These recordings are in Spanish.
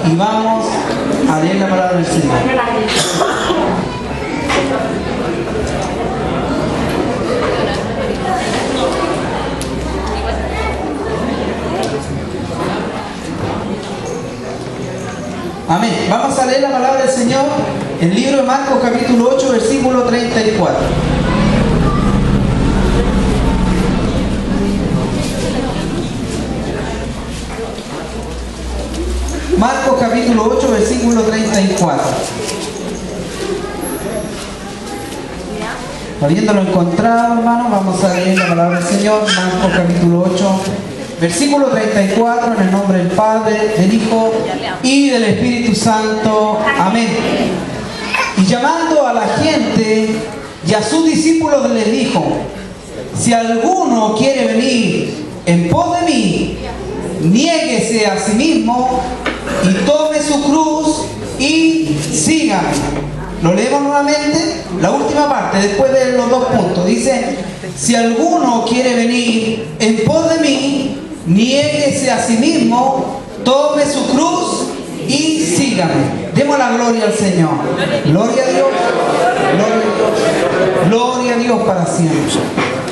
y vamos a leer la palabra del Señor. Amén. Vamos a leer la palabra del Señor en el libro de Marcos capítulo 8, versículo 34. Marcos capítulo 8, versículo 34. Habiéndolo encontrado, hermano, vamos a leer la palabra del Señor. Marcos capítulo 8, versículo 34, en el nombre del Padre, del Hijo y del Espíritu Santo. Amén. Y llamando a la gente y a sus discípulos les dijo: si alguno quiere venir en pos de mí, niéguese a sí mismo y tome su cruz y sígame. Lo leemos nuevamente, la última parte, después de los dos puntos. Dice: si alguno quiere venir en pos de mí, niéguese a sí mismo, tome su cruz y sígame. Demos la gloria al Señor. Gloria a Dios. Gloria a Dios. Gloria a Dios para siempre.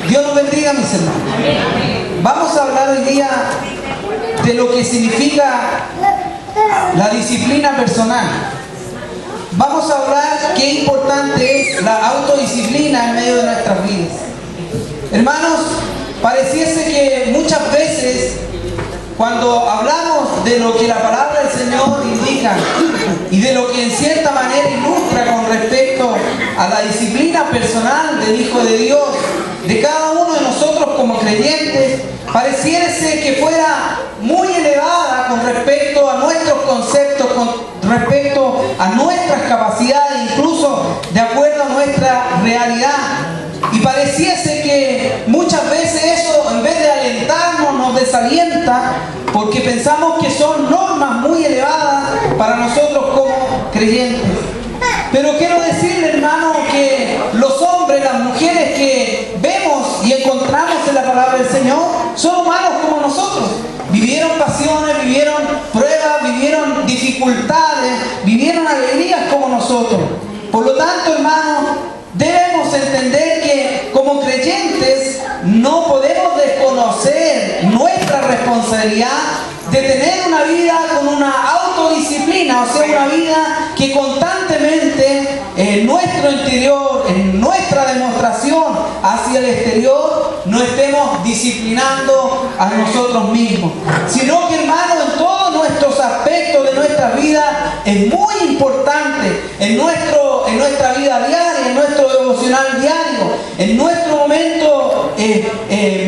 Dios nos bendiga, mis hermanos. Vamos a hablar hoy día de lo que significa la disciplina personal. Vamos a hablar qué importante es la autodisciplina en medio de nuestras vidas. Hermanos, pareciese que muchas veces cuando hablamos de lo que la palabra del Señor indica y de lo que en cierta manera ilustra con respecto a la disciplina personal del Hijo de Dios, de cada uno de nosotros como creyentes, pareciese que fuera muy elevada con respecto a nuestros conceptos, con respecto a nuestras capacidades, incluso de acuerdo a nuestra realidad. Y pareciese que muchas veces eso, en vez de alentarnos, nos desalienta, porque pensamos que son normas muy elevadas para nosotros como creyentes. Pero quiero decirle, hermano, que los hombres, las mujeres que vemos y encontramos en la palabra del Señor son humanos como nosotros. Vivieron pasiones, vivieron pruebas, vivieron dificultades, vivieron alegrías como nosotros. Por lo tanto, hermano, debemos entender que como creyentes no podemos desconocer nuestra responsabilidad de tener una vida con una autodisciplina, o sea, una vida que constantemente en nuestro interior, en nuestra demostración hacia el exterior, no estemos disciplinando a nosotros mismos, sino que, hermano, en todos nuestros aspectos de nuestra vida es muy importante, en nuestra vida diaria, en nuestro devocional diario, en nuestro momento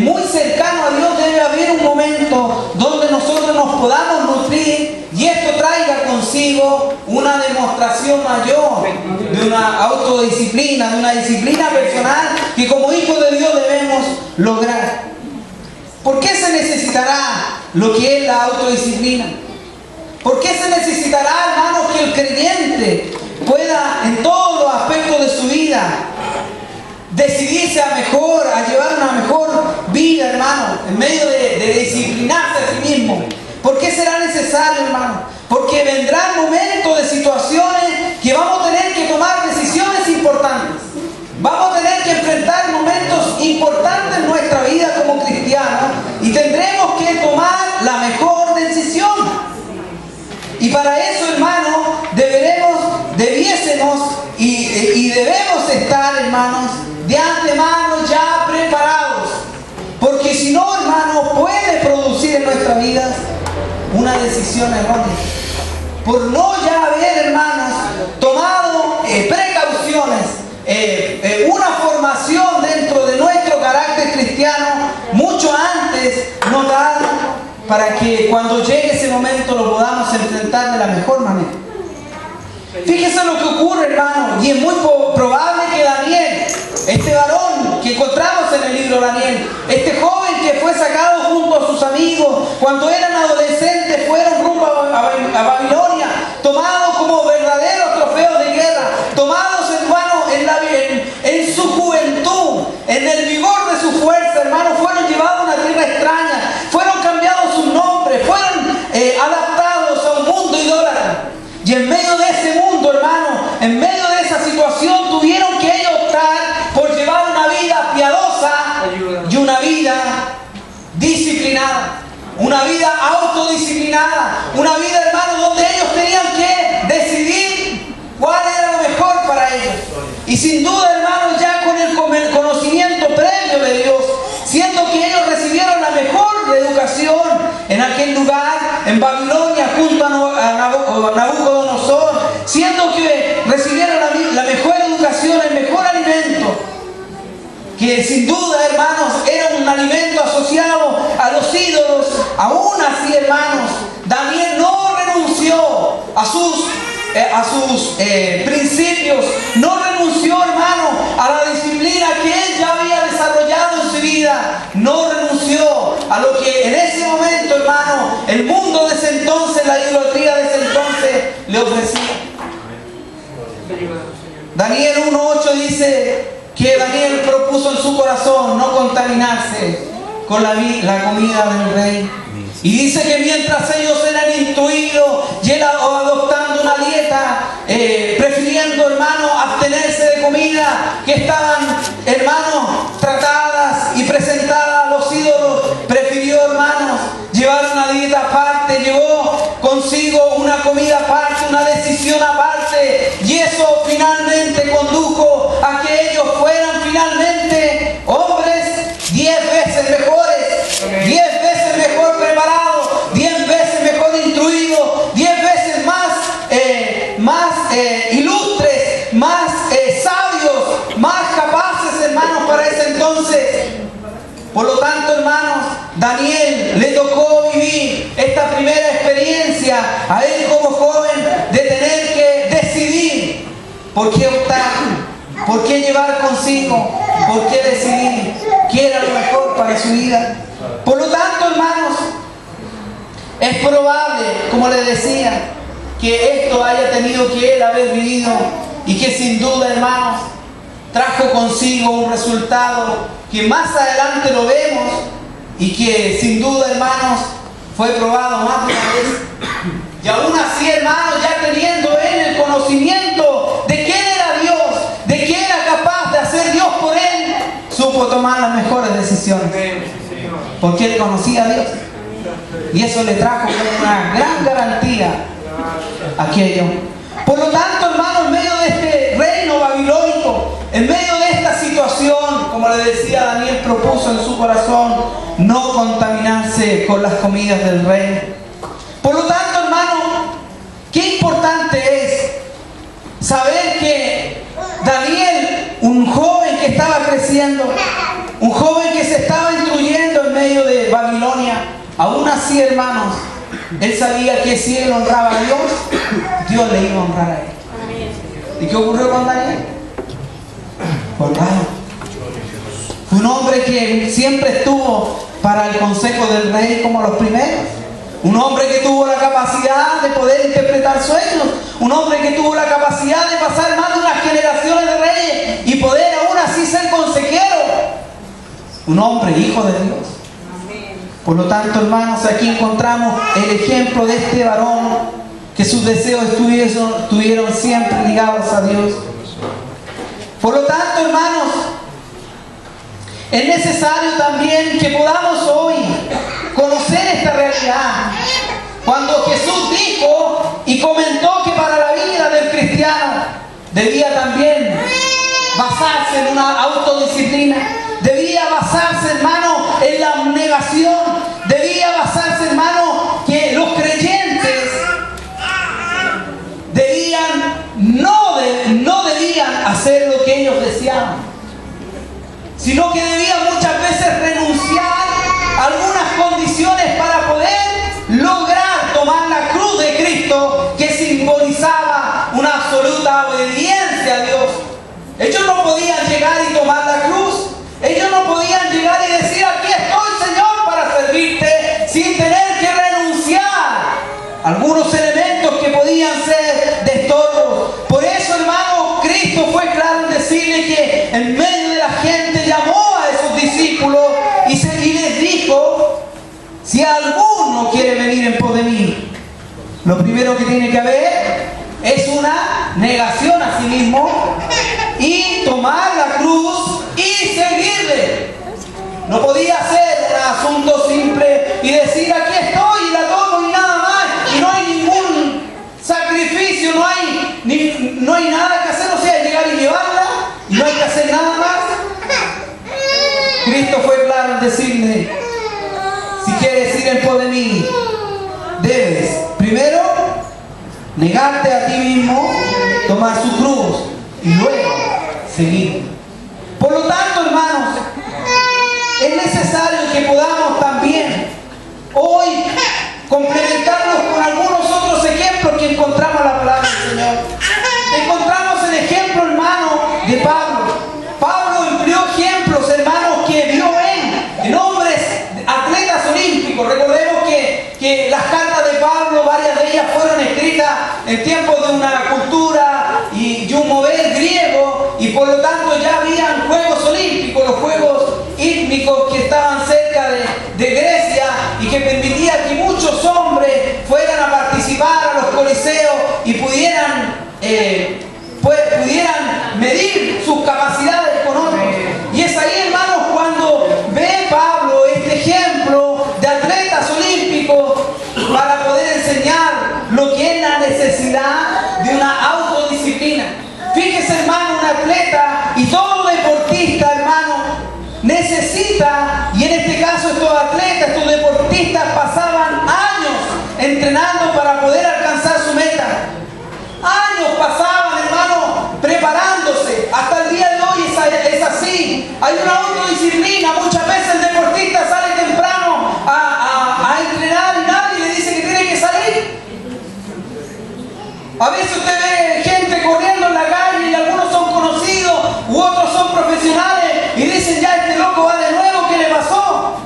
muy cercano a Dios, debe haber un momento donde nosotros nos podamos nutrir y esto traiga consigo una demostración mayor de una autodisciplina, de una disciplina personal que como hijos de Dios debemos lograr. ¿Por qué se necesitará lo que es la autodisciplina? ¿Por qué se necesitará, hermanos, que el creyente pueda en todos los aspectos de su vida decidirse a llevar una mejor vida, hermano, en medio de disciplinarse a sí mismo? ¿Por qué será necesario, hermano? Porque vendrán momentos de situaciones que vamos a tener que tomar decisiones importantes. Vamos a tener que enfrentar momentos importantes en nuestra vida como cristianos y tendremos que tomar la mejor decisión. Y para eso, hermanos, debiésemos y debemos estar, hermanos, de antemano ya preparados. Porque si no, hermanos, puede producir en nuestra vida una decisión errónea. Por no ya haber, hermanos, tomado precauciones, una formación dentro de nuestro carácter cristiano mucho antes notado, para que cuando llegue ese momento lo podamos enfrentar de la mejor manera. Fíjese lo que ocurre, hermano, y es muy probable que Daniel, este varón que encontramos en el libro de Daniel, este joven que fue sacado junto a sus amigos cuando eran adolescentes, fueron rumbo a Babilonia, tomados como verdaderos trofeos de guerra, tomados, hermano, en su juventud, en el vigor de su fuerza, hermano, fueron llevados a una tierra extraña, fueron cambiados sus nombres, fueron adaptados a un mundo idólatra. Y en medio de ese mundo, hermano, en medio de esa situación, tuvieron que ellos optar por llevar una vida piadosa y una vida disciplinada. Una vida autodisciplinada. Una vida, hermano, donde ellos tenían que decidir cuál era lo mejor para ellos. Y sin duda, hermano, ya con el conocimiento previo de Dios, siendo que ellos recibieron la mejor educación en aquel lugar, en Babilonia, junto a Nabucodonosor, siendo que recibieron la mejor educación, el mejor alimento, que sin duda, hermanos, era un alimento asociado a los ídolos. Aún así, hermanos, Daniel no renunció a sus principios, no renunció, hermano, a la disciplina que él ya había desarrollado en su vida, no renunció a lo que en ese momento, hermano, el mundo de ese entonces, la idolatría de ese entonces le ofrecía. Daniel 1:8 dice que Daniel propuso en su corazón no contaminarse con la comida del rey. Y dice que mientras ellos eran instruidos y adoptando una dieta, prefiriendo, hermano, abstenerse de comida que estaban, hermanos, tratadas y presentadas a los ídolos, prefirió, hermanos, llevar una dieta aparte, llevó consigo una comida aparte, una decisión aparte, y eso finalmente condujo a que ellos fueran finalmente hombres 10 veces mejores, 10 veces mejor preparados, 10 veces mejor instruidos, 10 veces más ilustres, más sabios, más capaces, hermanos, para ese entonces. Por lo tanto, hermanos, Daniel le tocó vivir esta primera experiencia a él como joven de tener que decidir por qué optar, por qué llevar consigo, por qué decidir qué era lo mejor para su vida. Por lo tanto, hermanos, es probable, como les decía, que esto haya tenido que él haber vivido y que sin duda, hermanos, trajo consigo un resultado que más adelante lo vemos y que sin duda, hermanos, fue probado más de una vez. Y aún así, hermanos, ya teniendo él el conocimiento de quién era Dios, de que era capaz de hacer Dios por él, supo tomar las mejores decisiones. Porque él conocía a Dios. Y eso le trajo una gran garantía a aquello. Por lo tanto, hermanos, en medio de este reino babilónico, en medio de esta situación, como le decía, Daniel propuso en su corazón no contaminarse con las comidas del rey. Por lo tanto, hermanos, qué importante es saber que Daniel, un joven que estaba creciendo, un joven que se estaba instruyendo en medio de Babilonia, aún así, hermanos, él sabía que si él honraba a Dios, Dios le iba a honrar a él. ¿Y qué ocurrió con Daniel? Honrado. Fue un hombre que siempre estuvo para el consejo del rey como los primeros. Un hombre que tuvo la capacidad de poder interpretar sueños. Un hombre que tuvo la capacidad de pasar más de unas generaciones de reyes y poder aún así ser consejero. Un hombre hijo de Dios. Por lo tanto, hermanos, aquí encontramos el ejemplo de este varón que sus deseos estuvieron siempre ligados a Dios. Por lo tanto, hermanos, es necesario también que podamos hoy conocer esta realidad. Cuando Jesús dijo y comentó que para la vida del cristiano debía también basarse en una autodisciplina, debía basarse, hermano, en la abnegación, debía basarse, hermano, que los creyentes no debían hacer lo que ellos deseaban, sino que debían muchas veces renunciar a algunas condiciones para poder lograr tomar la cruz de Cristo, que simbolizaba una absoluta obediencia a Dios. Ellos no podían llegar y tomar la cruz. Ellos no podían llegar y decir: aquí estoy, Señor, para servirte, sin tener que renunciar a algunos elementos que podían ser de estorbo. Por eso, hermano, Cristo fue claro en decirle que en medio de la gente llamó a esos discípulos y les dijo: si alguno quiere venir en pos de mí, lo primero que tiene que haber es una negación a sí mismo y tomar la cruz y seguirle. No podía ser un asunto simple y decir aquí estoy y la tomo y nada más, y no hay ningún sacrificio, no hay nada que hacer, o sea, llegar y llevarla y no hay que hacer nada más. Cristo fue claro en decirle: si quieres ir en pos de mí, debes primero negarte a ti mismo, tomar su cruz y luego seguir. Por lo tanto, hermanos, es necesario que podamos también hoy complementarnos con algunos otros ejemplos que encontramos en la palabra del Señor. Encontramos el ejemplo, hermano, de Pablo. Pablo empleó ejemplos, hermanos, que vio en hombres atletas olímpicos. Recordemos que las cartas de Pablo, varias de ellas fueron escritas en tiempos de una cultura y un mover griego, y por lo tanto ya habían Juegos Olímpicos, los Juegos Hípnicos que estaban cerca de Grecia y que permitía que muchos hombres fueran a participar a los coliseos y pudieran medir sus capacidades con otros. Y es ahí, hermanos, cuando ve Pablo este ejemplo de atletas olímpicos para poder enseñar lo que es la necesidad de una autodisciplina. Fíjese, hermano, un atleta y todo deportista, hermano, necesita, y en este caso estos atletas, estos deportistas pasaban años entrenando para poder alcanzar su meta. Años pasaban, hermano, preparándose. Hasta el día de hoy es así. Hay una autodisciplina. Muchas veces el deportista sale temprano a entrenar y nadie le dice que tiene que salir. A veces usted ve gente corriendo en la calle y algunos son conocidos u otros son profesionales y dicen: ya este loco va de nuevo, ¿qué le pasó?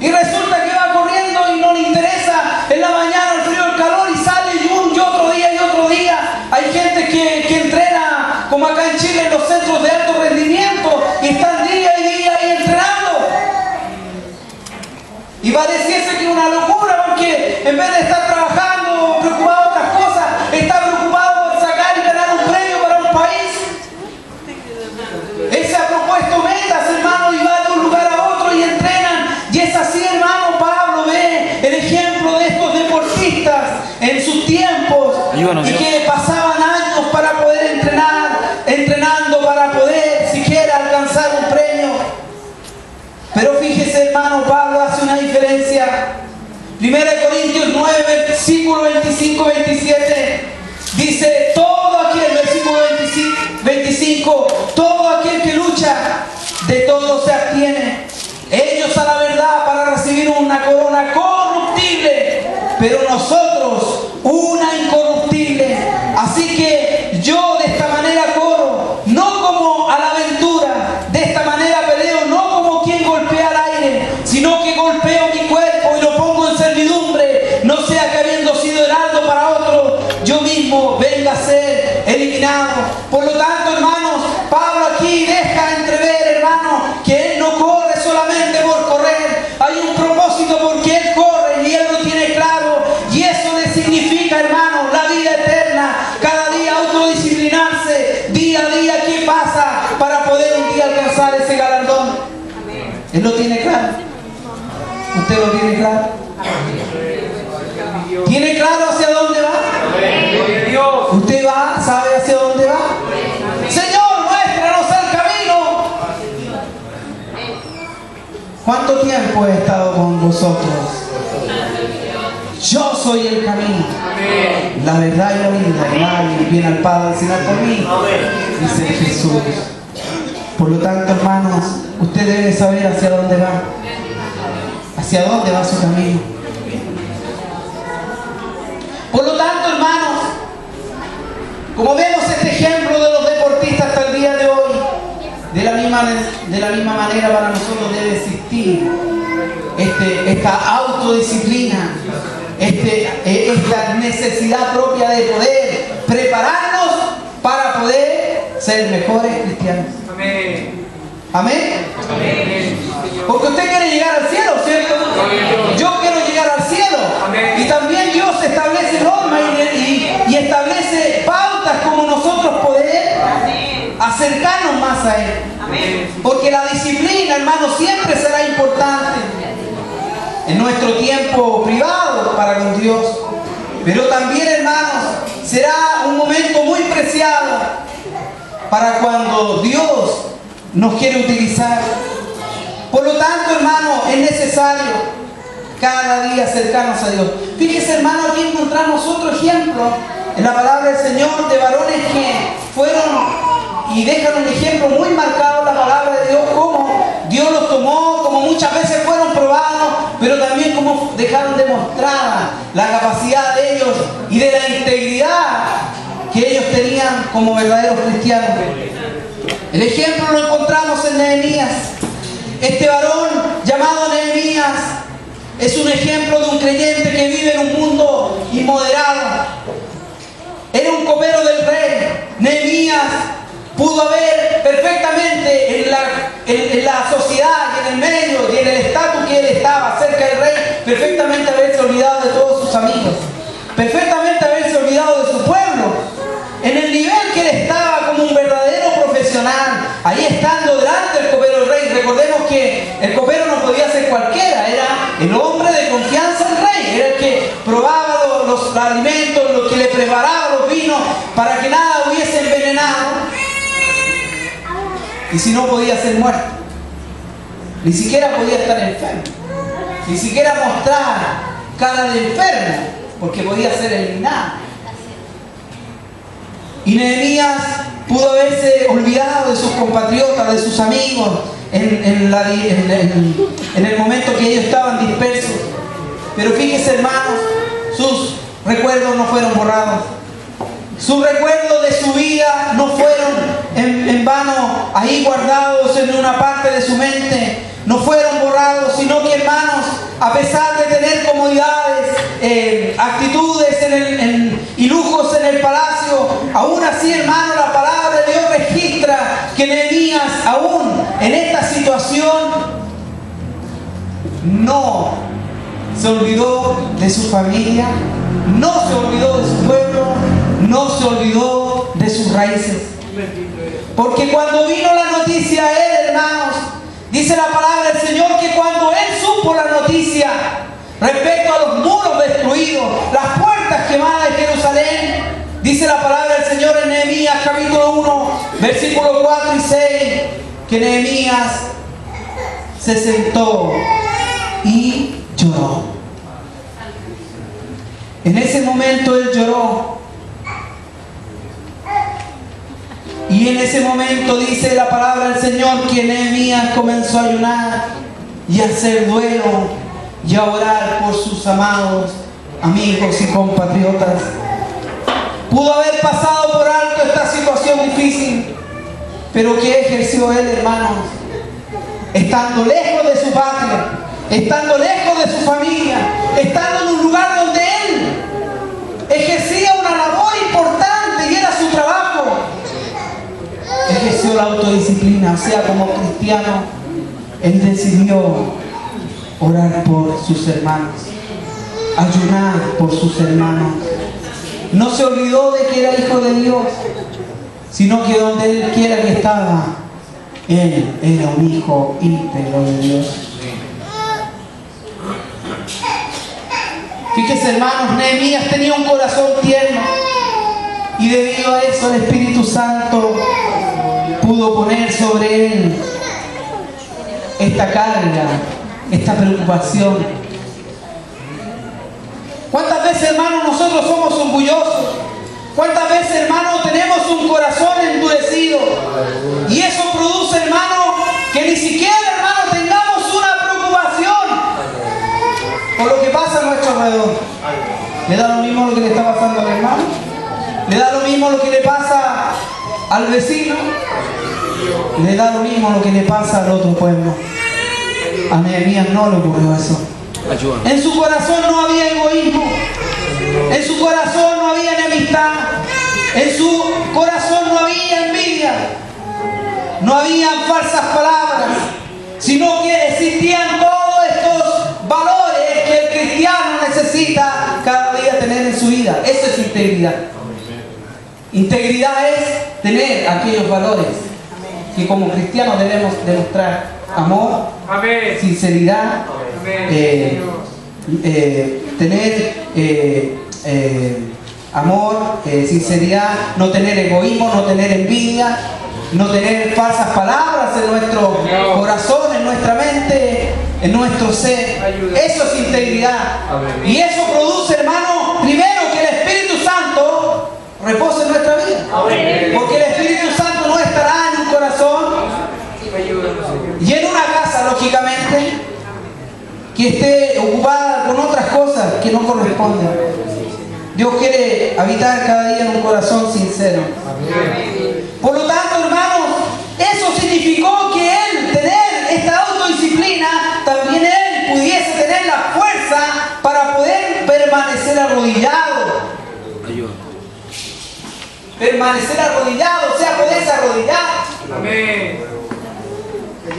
Y resulta que va corriendo y no le interesa en la mañana el frío, el calor, y sale y otro día y otro día. Hay gente que entrena, como acá en Chile, en los centros de alto rendimiento, y están día y día ahí entrenando. Y pareciese que es una locura, porque en vez de estar trabajando, preocupado de otras cosas, está preocupado por sacar y ganar un premio para un país. Él se ha propuesto metas, hermano, y va de un lugar a otro y entrenan. Y es así, hermano. Pablo ve el ejemplo de estos deportistas en sus tiempos, y que pasaban años para poder entrenando para poder siquiera alcanzar un premio. Pero fíjese, hermano, Pablo hace una diferencia. 1 Corintios 9, versículo 25-27, dice: todo aquel, versículo 25, todo aquel que lucha, de todo se abstiene. Ellos a la verdad para recibir una corona corruptible, pero nosotros una incorruptible. Así que yo de esta manera corro, no como a la aventura, de esta manera peleo, no como quien golpea al aire, sino que golpeo mi cuerpo y lo pongo en servidumbre, no sea que habiendo sido heraldo para otro, yo mismo venga a ser eliminado. Por lo tanto, hermanos, Pablo aquí deja entrever, hermano, que él no corre solamente por correr. Hay un propósito porque él corre y él lo tiene claro, y eso le significa, hermano, la vida eterna. Cada día autodisciplinarse, día a día, ¿qué pasa para poder un día alcanzar ese galardón? Él lo tiene claro. ¿Usted lo tiene claro? ¿Tiene claro hacia dónde va? ¿Usted va? ¿Sabe hacia dónde va? Señor, muéstranos el camino. ¿Cuánto tiempo he estado con vosotros? Yo soy el camino, la verdad y la vida. Y nadie viene al Padre sino por mí, dice Jesús. Por lo tanto, hermanos, usted debe saber hacia dónde va. Hacia dónde va su camino. Por lo tanto, hermanos, como vemos este ejemplo de los deportistas hasta el día de hoy, de la misma manera para nosotros debe existir esta autodisciplina, esta necesidad propia de poder prepararnos para poder ser mejores cristianos. Amén. ¿Amén? Amén. Porque usted quiere llegar al cielo, ¿cierto? Yo quiero llegar al cielo. Amén. Y también Dios establece normas y establece Porque la disciplina, hermanos, siempre será importante en nuestro tiempo privado para con Dios. Pero también, hermanos, será un momento muy preciado para cuando Dios nos quiere utilizar. Por lo tanto, hermanos, es necesario cada día acercarnos a Dios. Fíjese, hermano, aquí encontramos otro ejemplo en la palabra del Señor de varones que fueron y dejan un ejemplo muy marcado en la palabra de Dios, cómo Dios los tomó, como muchas veces fueron probados, pero también cómo dejaron demostrada la capacidad de ellos y de la integridad que ellos tenían como verdaderos cristianos. El ejemplo lo encontramos en Nehemías. Este varón llamado Nehemías es un ejemplo de un creyente que vive en un mundo inmoderado. Era un copero del rey. Nehemías pudo haber perfectamente en la sociedad y en el medio y en el estatus que él estaba cerca del rey, perfectamente haberse olvidado de todos sus amigos, perfectamente haberse olvidado de su pueblo, en el nivel que él estaba como un verdadero profesional, ahí estando delante del copero del rey. Recordemos que el copero no podía ser cualquiera, era el hombre de confianza del rey, era el que probaba los alimentos, lo que le preparaba los vinos para que nada hubiese envenenado. Y si no, podía ser muerto. Ni siquiera podía estar enfermo. Ni siquiera mostrar cara de enfermo, porque podía ser eliminado. Y Nehemías pudo haberse olvidado de sus compatriotas, de sus amigos, en el momento que ellos estaban dispersos. Pero fíjense, hermanos, sus recuerdos no fueron borrados. Sus recuerdos de su vida no fueron en vano ahí guardados en una parte de su mente. No fueron borrados, sino que, hermanos, a pesar de tener comodidades, actitudes y lujos en el palacio, aún así, hermano, la palabra de Dios registra que Nehemías, aún en esta situación, no se olvidó de su familia, no se olvidó de su pueblo, no se olvidó de sus raíces. Porque cuando vino la noticia a él, hermanos, dice la palabra del Señor que cuando él supo la noticia respecto a los muros destruidos, las puertas quemadas de Jerusalén, dice la palabra del Señor en Nehemías capítulo 1, versículos 4 y 6, que Nehemías se sentó y lloró. En ese momento él lloró. Y en ese momento dice la palabra del Señor que Nehemías comenzó a ayunar y a hacer duelo y a orar por sus amados amigos y compatriotas. Pudo haber pasado por alto esta situación difícil, pero ¿qué ejerció él, hermanos? Estando lejos de su patria, estando lejos de su familia, estando en un lugar donde él ejercía una labor importante y era su trabajo, ejerció la autodisciplina. O sea, como cristiano, él decidió orar por sus hermanos, ayunar por sus hermanos. No se olvidó de que era hijo de Dios, sino que donde él quiera que estaba, él era un hijo íntegro de Dios. Fíjese, hermanos, Nehemías tenía un corazón tierno y debido a eso el Espíritu Santo pudo poner sobre él esta carga, esta preocupación. ¿Cuántas veces, hermanos, nosotros somos orgullosos? ¿Cuántas veces, hermanos, tenemos un corazón endurecido? Y eso produce, hermanos, que ni siquiera, hermanos, tengamos una preocupación por lo que pasa a nuestro alrededor. ¿Le da lo mismo lo que le está pasando al hermano? ¿Le da lo mismo lo que le pasa al vecino? ¿Le da lo mismo lo que le pasa al otro pueblo? A Nehemías no le ocurrió eso. En su corazón no había egoísmo, en su corazón no había enemistad, en su corazón no había envidia, no habían falsas palabras, sino que existían todos estos valores que el cristiano necesita cada día tener en su vida. Eso es integridad. Integridad es tener aquellos valores que como cristianos debemos demostrar amor, Amén. sinceridad, Amén. tener amor, sinceridad, no tener egoísmo, no tener envidia, no tener falsas palabras en nuestro corazón, en nuestra mente, en nuestro ser. Eso es integridad. Y eso produce, hermano, primero que el Espíritu Santo repose en nuestra vida. Porque el Espíritu Santo no estará en un corazón y en una casa, lógicamente, que esté ocupada con otras cosas que no corresponden. Dios quiere habitar cada día en un corazón sincero. Por lo tanto, hermanos, eso significó que Él, tener esta autodisciplina, también Él pudiese tener la fuerza para poder permanecer arrodillado. Permanecer arrodillado, o sea, poderse arrodillar. Amén.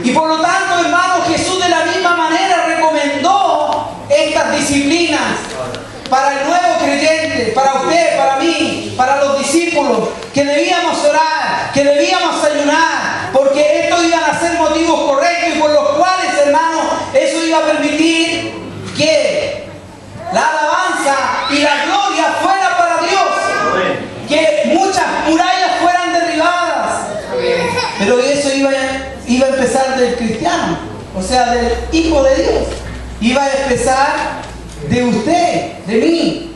Y por lo tanto, hermanos, Jesús de la misma manera recomendó estas disciplinas para el nuevo creyente, para usted, para mí, para los discípulos, que debíamos orar, que debíamos ayunar, porque estos iban a ser motivos correctos y por los cuales, hermanos, eso iba a permitir que la alabanza y la gloria fuera para Dios, que muchas murallas fueran derribadas, pero eso iba a empezar del cristiano, o sea, del Hijo de Dios, iba a empezar de usted, de mí,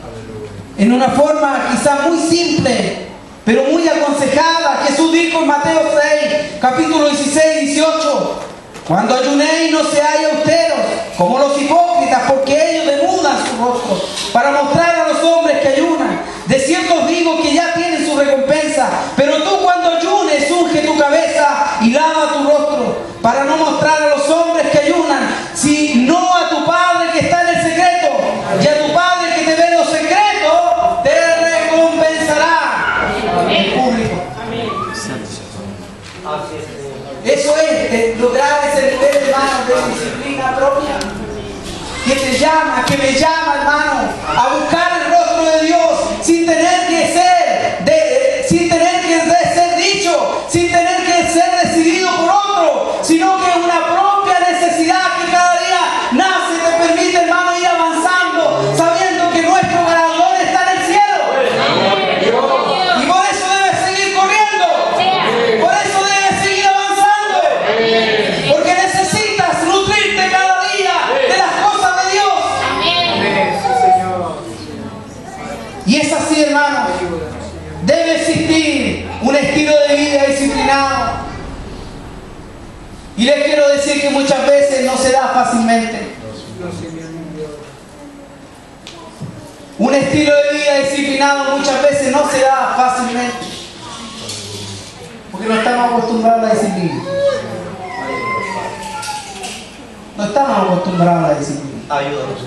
en una forma quizá muy simple, pero muy aconsejada. Jesús dijo en Mateo 6, capítulo 16, 18, cuando ayunéis no seáis austeros, como los hipócritas, porque ellos demudan sus rostros para mostrar a los hombres que ayunan. De cierto os digo que ya tienen su recompensa, pero tú cuando ayunes, unge tu cabeza y lava tu rostro, para no mostrar a los hombres que ayunan, sino a tu Padre que está en el secreto, y a tu Padre que te ve en lo secreto, te recompensará en público. Eso es lograr ese nivel, hermano, de disciplina propia, que te llama, que me llama, hermano, a buscar el rostro de Dios sin tener que ser dicho, sin tener que ser decidido por otro, sino que es una propia necesidad que cada día nace y te permite, hermano, ir avanzando, sabiendo que nuestro galardón está en el cielo. Y por eso debes seguir corriendo, por eso debes seguir avanzando, porque necesitas nutrirte cada día de las cosas de Dios. Y es así, hermano, debe existir un estilo de vida disciplinado. Y les quiero decir que muchas veces no se da fácilmente. Un estilo de vida disciplinado muchas veces no se da fácilmente, porque no estamos acostumbrados a la disciplina. No estamos acostumbrados a la disciplina. Ayúdanos,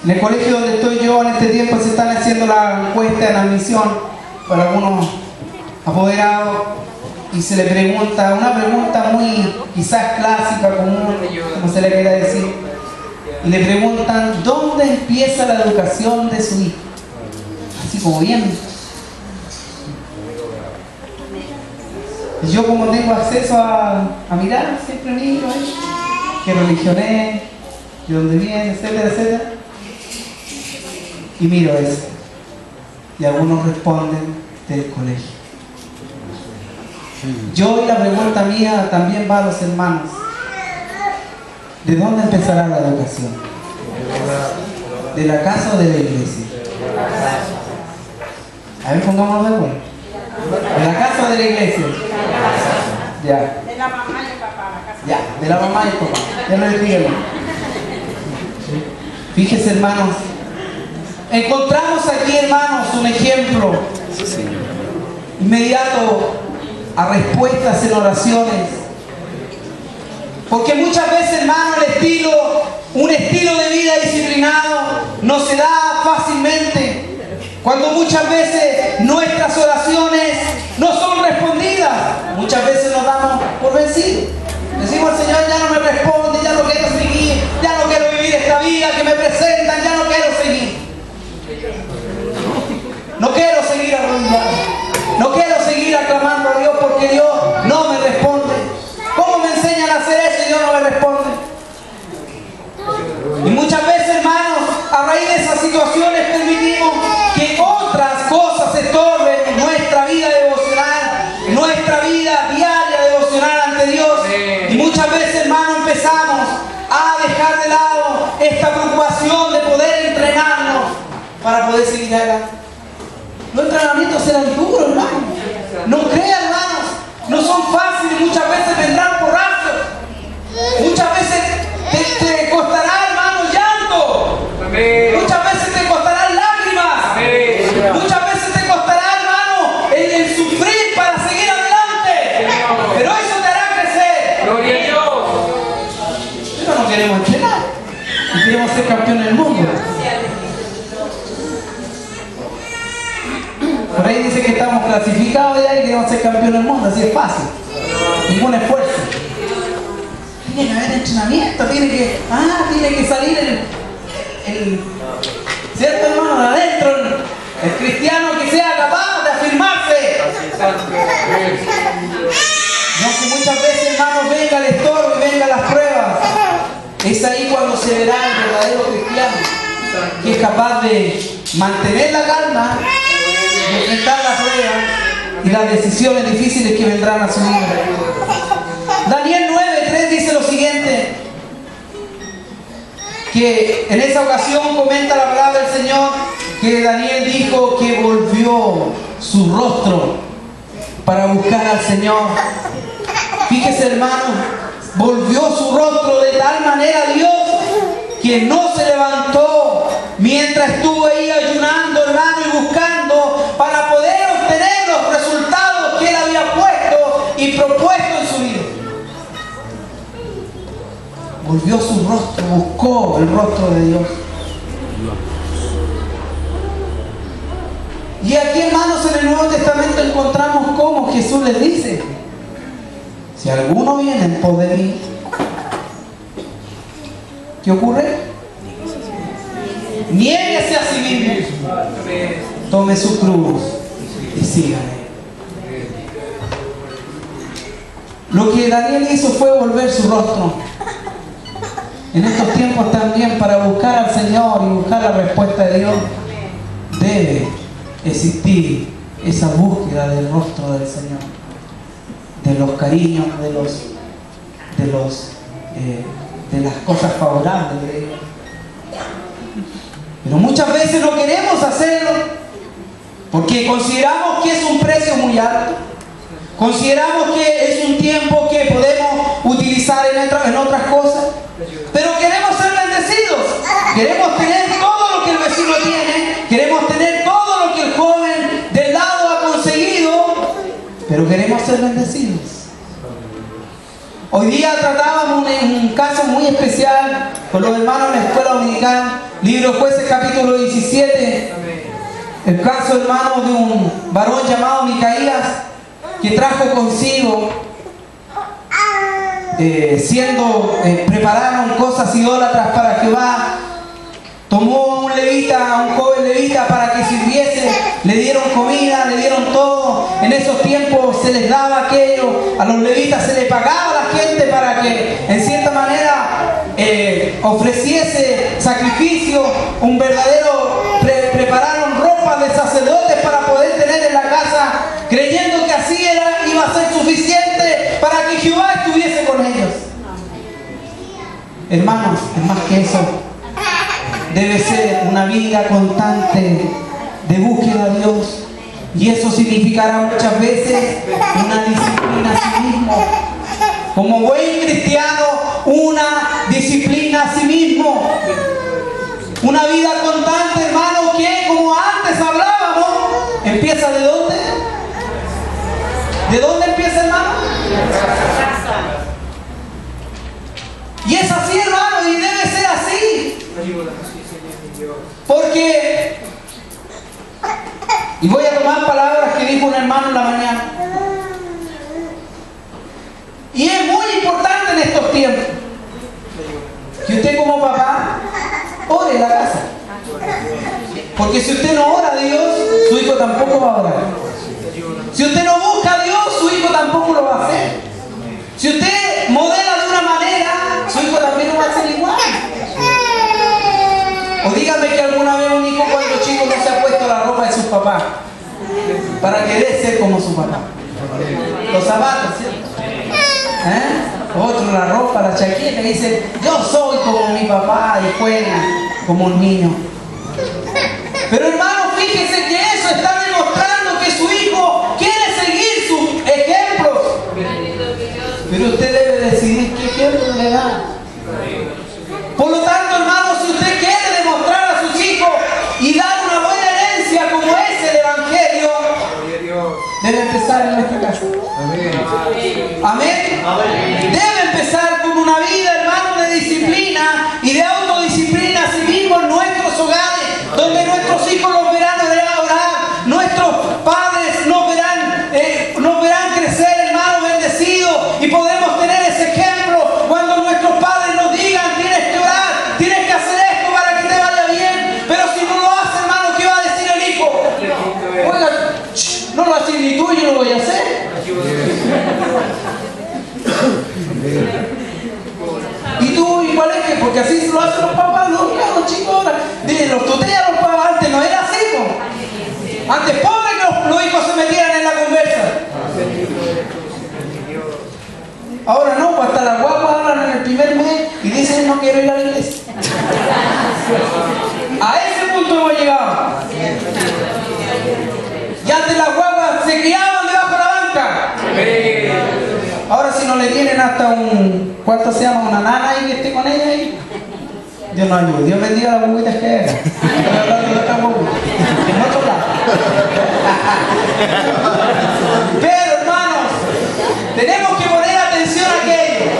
En el colegio donde estoy yo en este tiempo se están haciendo la encuesta en admisión para algunos apoderados y se le pregunta, una pregunta muy quizás clásica, común, como se le quiera decir, y le preguntan ¿dónde empieza la educación de su hijo? Así como bien. Y yo como tengo acceso a mirar, siempre miro qué religión es, de dónde viene, etcétera, etcétera. Y miro eso. Y algunos responden del colegio. Yo y la pregunta mía también va a los hermanos. ¿De dónde empezará la educación? ¿De la casa o de la iglesia? A ver, pongámonos de acuerdo. ¿De la casa o de la iglesia? Ya. De la mamá y el papá, la casa. Ya, de la mamá y el papá. Ya lo expliqué. Fíjese, hermanos. Encontramos aquí, hermanos, un ejemplo inmediato a respuestas en oraciones. Porque muchas veces, hermano, un estilo de vida disciplinado no se da fácilmente. Cuando muchas veces nuestras oraciones no son respondidas, muchas veces nos damos por vencidos. Decimos al Señor, ya no me responde, ya no quiero seguir, ya no quiero vivir esta vida que me presentan, ya no quiero seguir. No quiero seguir arrodillado, no quiero seguir aclamando a Dios porque Dios para poder seguir adelante. Los entrenamientos serán duros, hermano. No crean, hermanos. No son fáciles. Muchas veces vendrán porrazos. Muchas veces te costará, hermano, llanto. Amén. Muchas veces te costarán lágrimas. Amén. Muchas veces te costará, hermano, el sufrir para seguir adelante. Pero eso te hará crecer. Gloria a Dios. Pero no queremos entrenar. Y queremos ser campeones del mundo. Por ahí dice que estamos clasificados ya y queremos ser campeones del mundo. Así es fácil. Ningún esfuerzo. Tiene que haber entrenamiento. Tiene que salir el ¿cierto, hermano? De adentro. El cristiano que sea capaz de afirmarse. No que muchas veces, hermanos, venga el estorbo y venga las pruebas. Es ahí cuando se verá el verdadero cristiano, que es capaz de mantener la calma, de enfrentar la prueba y las decisiones difíciles que vendrán a su vida. Daniel 9:3 dice lo siguiente, que en esa ocasión comenta la palabra del Señor, que Daniel dijo que volvió su rostro para buscar al Señor. Fíjese, hermano, volvió su rostro de tal manera a Dios que no se levantó mientras estuvo ahí ayunando, hermano, y buscando para poder obtener los resultados que él había puesto y propuesto en su vida. Volvió su rostro, buscó el rostro de Dios. Y aquí, hermanos, en el Nuevo Testamento encontramos cómo Jesús les dice: si alguno viene en pos de mí, ¿qué ocurre? Niéguese a sí mismo, tome su cruz y sígame. Lo que Daniel hizo fue volver su rostro. En estos tiempos también, para buscar al Señor y buscar la respuesta de Dios, debe existir esa búsqueda del rostro del Señor, de los cariños, de las cosas favorables de Dios. Pero muchas veces no queremos hacerlo porque consideramos que es un precio muy alto, consideramos que es un tiempo que podemos utilizar en otras cosas, pero queremos ser bendecidos, queremos tener todo lo que el vecino tiene, queremos tener todo lo que el joven del lado ha conseguido, pero queremos ser bendecidos. Hoy día tratábamos un caso muy especial con los hermanos de la escuela dominical, libro de Jueces capítulo 17, el caso, hermano, de un varón llamado Micaías, que trajo consigo, prepararon cosas idólatras para Jehová. Tomó a un levita, a un joven levita para que sirviese, le dieron comida, le dieron todo. En esos tiempos se les daba aquello, a los levitas se les pagaba a la gente para que en cierta manera ofreciese sacrificio, un verdadero, prepararon ropas de sacerdotes para poder tener en la casa, creyendo que así iba a ser suficiente para que Jehová estuviese con ellos. Hermanos, es más que eso. Debe ser una vida constante de búsqueda a Dios. Y eso significará muchas veces una disciplina a sí mismo. Como buen cristiano, una disciplina a sí mismo. Una vida constante, hermano, que como antes hablábamos, empieza ¿de dónde? ¿De dónde empieza, hermano? Y es así, hermano, y debe ser así. Porque, y voy a tomar palabras que dijo un hermano en la mañana, y es muy importante en estos tiempos que usted como papá ore en la casa, porque si usted no ora a Dios, su hijo tampoco va a orar. Si usted no busca a Dios, su hijo tampoco lo va a hacer. Si usted modela de una manera, su hijo también lo va a hacer igual. O dígame que alguna vez un hijo cuando chico no se ha puesto la ropa de sus papás para querer ser como su papá. Los zapatos, ¿cierto? Otro la ropa, la chaqueta, y dice, yo soy como mi papá, y juega como un niño. Pero debe empezar en nuestra casa. Amén. Debe empezar con una vida, hermano, de disciplina y de autodisciplina, así mismo en nuestros hogares, donde nuestros hijos los verán orar, nuestros padres nos verán crecer, hermano, bendecidos, y podemos tener ese ejemplo cuando nuestros padres nos digan: tienes que orar, tienes que hacer esto para que te vaya bien. Pero si no lo hace, hermano, ¿qué va a decir el hijo? Oiga, no lo haces ni tú, yo lo voy a hacer. Y tú igual es que, porque así lo hacen los papás, los chicos ahora, los tutean los papás. Antes no era así, ¿no? Antes pobre que los hijos se metieran en la conversa. Ahora no, pues hasta las guapas hablan en el primer mes y dicen: no quiero ir a la iglesia. A ese punto hemos llegado. Y antes las guapas se criaban debajo de la banca. Ahora si no le tienen hasta un, ¿cuánto se llama? Una nana ahí que esté con ella ahí. Dios no ayude. Dios bendiga a las guaguitas que hagan. Estoy hablando de otras guaguitas. En otro lado. Pero hermanos, tenemos que poner atención a aquello.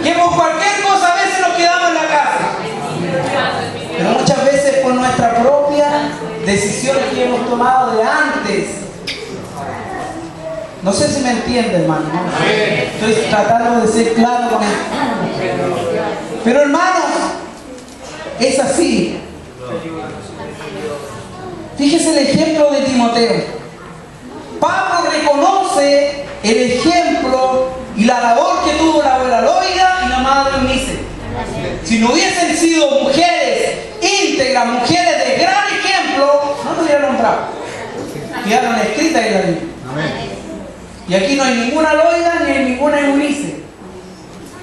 Que por cualquier cosa a veces nos quedamos en la casa. Pero muchas veces por nuestra propia decisiones que hemos tomado de antes. No sé si me entiende, hermano, ¿no? Estoy tratando de ser claro con esto. Pero hermanos, es así. Fíjese el ejemplo de Timoteo. Pablo reconoce el ejemplo y la labor que tuvo la abuela Loida y la madre Eunice. Si no hubiesen sido mujeres íntegras, mujeres de gran ejemplo, no lo hubieran nombrado. Quedaron escritas en la Biblia. Y aquí no hay ninguna Loida ni hay ninguna Eunice.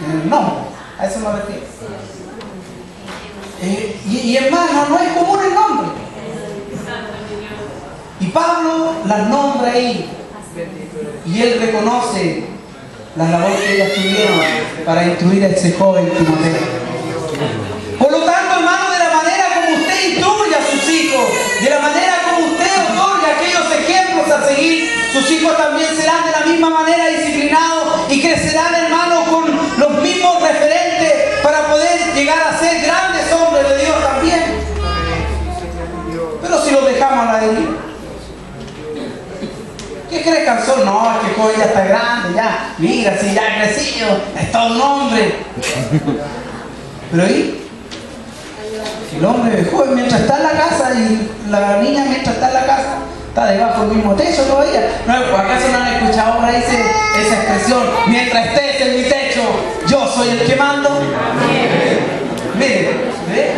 En el nombre, a eso me refiero. Y hermano, no es común el nombre. Y Pablo las nombra ahí. Y él reconoce la labor que ellas tuvieron para instruir a ese joven Timoteo. Por lo tanto, hermano, de la manera como usted instruye a sus hijos, de la manera como usted otorga aquellos ejemplos a seguir, sus hijos también serán de la misma manera disciplinados y crecerán, hermano, con los mismos referentes para poder llegar a ser grandes hombres de Dios también. Pero si los dejamos a la deriva, ¿qué crees, canción? No, es que el joven ya está grande, ya, mira, si ya ha crecido, es todo un hombre. Pero ahí, el hombre joven, mientras está en la casa, y la niña mientras está en la casa, está debajo del mismo techo todavía. ¿No? ¿Acaso no han escuchado ahora esa expresión? Mientras estés en mi techo, yo soy el que mando. Miren, ¿ve?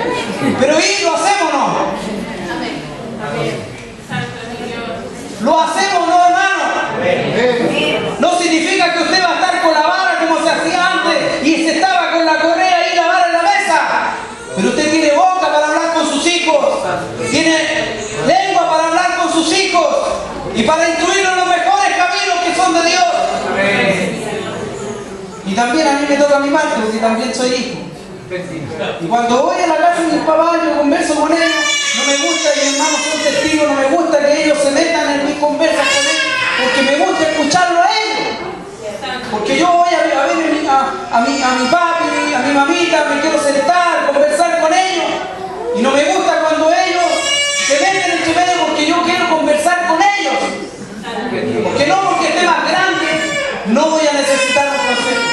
Pero ¿y lo hacemos o no? ¿Lo hacemos o no, hermano? No significa que usted va a estar con la vara como se hacía antes y se estaba con la correa y la vara en la mesa. Pero usted tiene boca para hablar con sus hijos, tiene lengua para hablar con sus hijos y para instruirlos en los mejores caminos que son de Dios. Y también a mí me toca mi parte, porque también soy hijo. Y cuando voy a la casa de mis papás, yo converso con ellos. No me gusta, y mis hermanos son testigos, no me gusta que ellos se metan en mis conversas con ellos, porque me gusta escucharlo a ellos. Porque yo voy a ver a mi papi, a mi mamita, me quiero sentar, conversar con ellos. Y no me gusta cuando ellos se meten en su medio, porque yo quiero conversar con ellos. Porque no porque esté más grande, no voy a necesitar un consejo.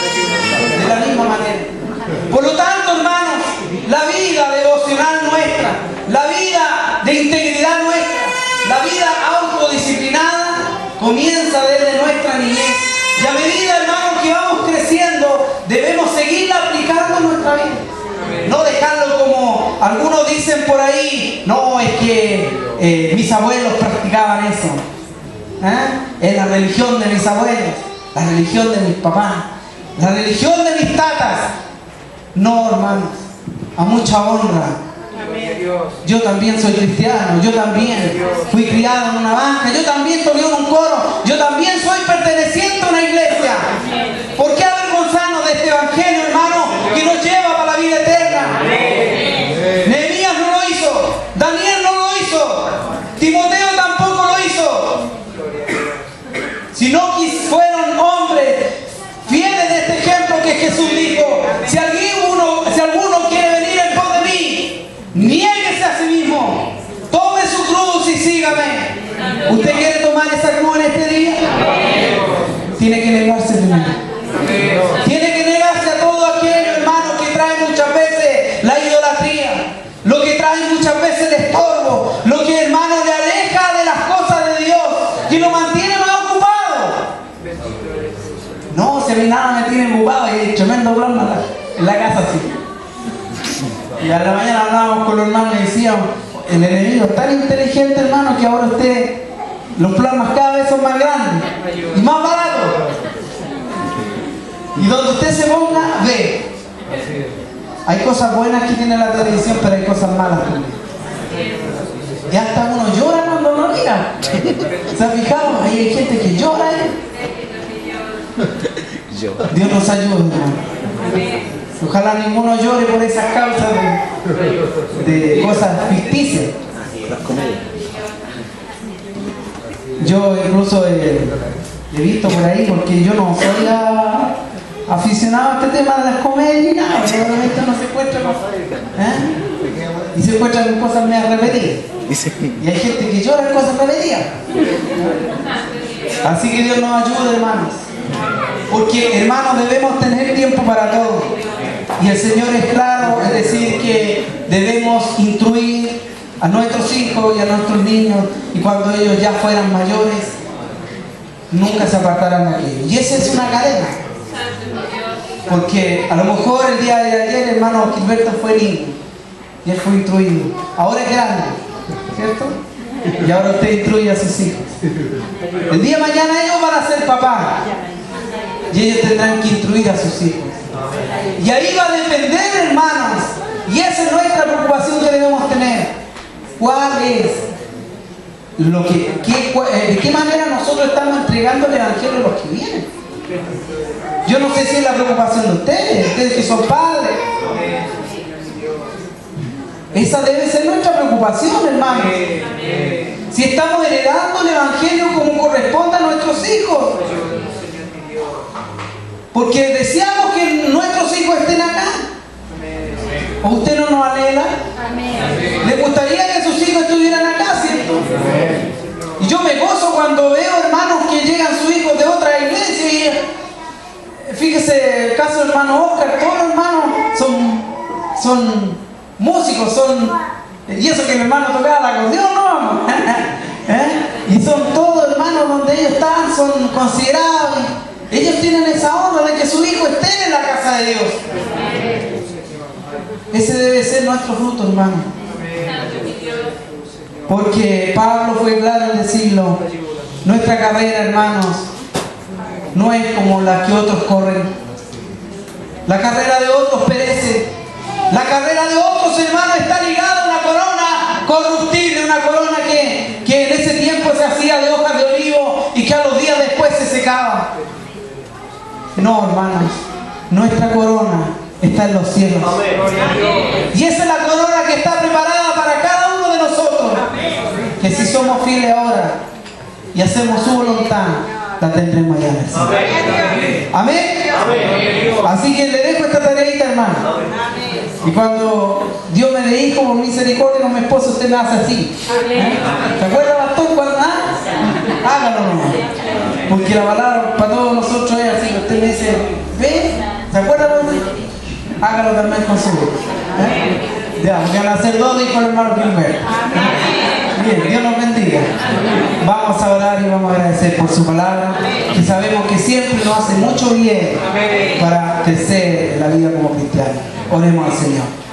De la misma manera. Por lo tanto, hermanos, la vida devocional nuestra, la vida de integridad nuestra, la vida autodisciplinada comienza desde nuestra niñez. Y a medida, hermanos, que vamos creciendo, debemos seguirla aplicando en nuestra vida. No dejarlo como algunos dicen por ahí: no, es que mis abuelos practicaban eso. Es la religión de mis abuelos, la religión de mis papás, la religión de mis tatas. No, hermanos, a mucha honra. Yo también soy cristiano, yo también fui criado en una banca, yo también toqué en un coro, yo también soy perteneciente a una iglesia. ¿Por qué avergonzarnos de este evangelio, hermano, que nos lleva para la vida eterna? Nehemías no lo hizo, Daniel no lo hizo, Timoteo tampoco lo hizo. tiene que negarse primero. Tiene que negarse a todo aquello, hermano, que trae muchas veces la idolatría, lo que trae muchas veces el estorbo, lo que, hermano, le aleja de las cosas de Dios, que lo mantiene más ocupado. No, si a mí nada me tiene ocupado, y hay tremendo problema en la casa así. Y a la mañana hablábamos con los hermanos y decíamos, el enemigo es tan inteligente, hermano, que ahora los planos cada vez son más grandes y más baratos. Y donde usted se ponga, ve. Hay cosas buenas que tiene la televisión, pero hay cosas malas también. Y hasta uno llora cuando uno mira. ¿Se ha fijado? Ahí hay gente que llora. Dios nos ayude, hermano. Ojalá ninguno llore por esas causas de cosas ficticias. Yo incluso he visto por ahí, porque yo no soy aficionado a este tema de las comedias y nada, probablemente no se encuentra con, y se encuentran con cosas medio repetidas. Y hay gente que llora en cosas repetidas. Así que Dios nos ayude, hermanos. Porque, hermanos, debemos tener tiempo para todo. Y el Señor es claro, es decir, que debemos instruir a nuestros hijos y a nuestros niños, y cuando ellos ya fueran mayores, nunca se apartarán de aquello. Y esa es una cadena. Porque a lo mejor el día de ayer, hermano Gilberto fue niño y él fue instruido. Ahora es grande, ¿cierto? Y ahora usted instruye a sus hijos. El día de mañana ellos van a ser papás y ellos tendrán que instruir a sus hijos. Y ahí va a depender, hermanos, y esa es nuestra preocupación que debemos tener. ¿Cuál es de qué manera nosotros estamos entregando el evangelio a los que vienen? Yo no sé si es la preocupación de ustedes que son padres. Esa debe ser nuestra preocupación, hermanos. Si estamos heredando el evangelio como corresponde a nuestros hijos. Porque deseamos que nuestros hijos estén acá. ¿O usted no nos anhela? ¿Le gustaría que sus hijos estuvieran acá, cierto? Y yo me gozo cuando veo hermanos que llegan sus hijos de otra iglesia y fíjese el caso del hermano Oscar, todos los hermanos son músicos, y eso que mi hermano tocaba el acordeón, ¿no? Y son todos hermanos donde ellos están, son considerados. Ellos tienen esa honra de que su hijo esté en la casa de Dios. Ese debe ser nuestro fruto, hermano. Porque Pablo fue claro en decirlo. Nuestra carrera, hermanos, no es como la que otros corren. La carrera de otros perece. La carrera de otros, hermanos, está ligada a una corona corruptible, una corona que en ese tiempo se hacía de hojas de olivo y que a los días después se secaba. No, hermanos, nuestra corona está en los cielos. Y esa es la corona que está preparada para cada uno de nosotros. Que si somos fieles ahora y hacemos su voluntad, la tendremos allá en el cielo. Amén. Así que le dejo esta tareita, hermano. Y cuando Dios me dé hijo por misericordia con mi esposo, usted me hace así. ¿Se acuerda, pastor? Cuando hágalo nomás. Porque la palabra para todos nosotros es así, que usted me dice, ¿ve? ¿Se acuerda, pastor? Hágalo también con su hijo. Ya, porque van a ser dos hijos el hermano Gilberto. Bien, Dios nos bendiga. Vamos a orar y vamos a agradecer por su palabra, que sabemos que siempre nos hace mucho bien para crecer en la vida como cristianos. Oremos al Señor.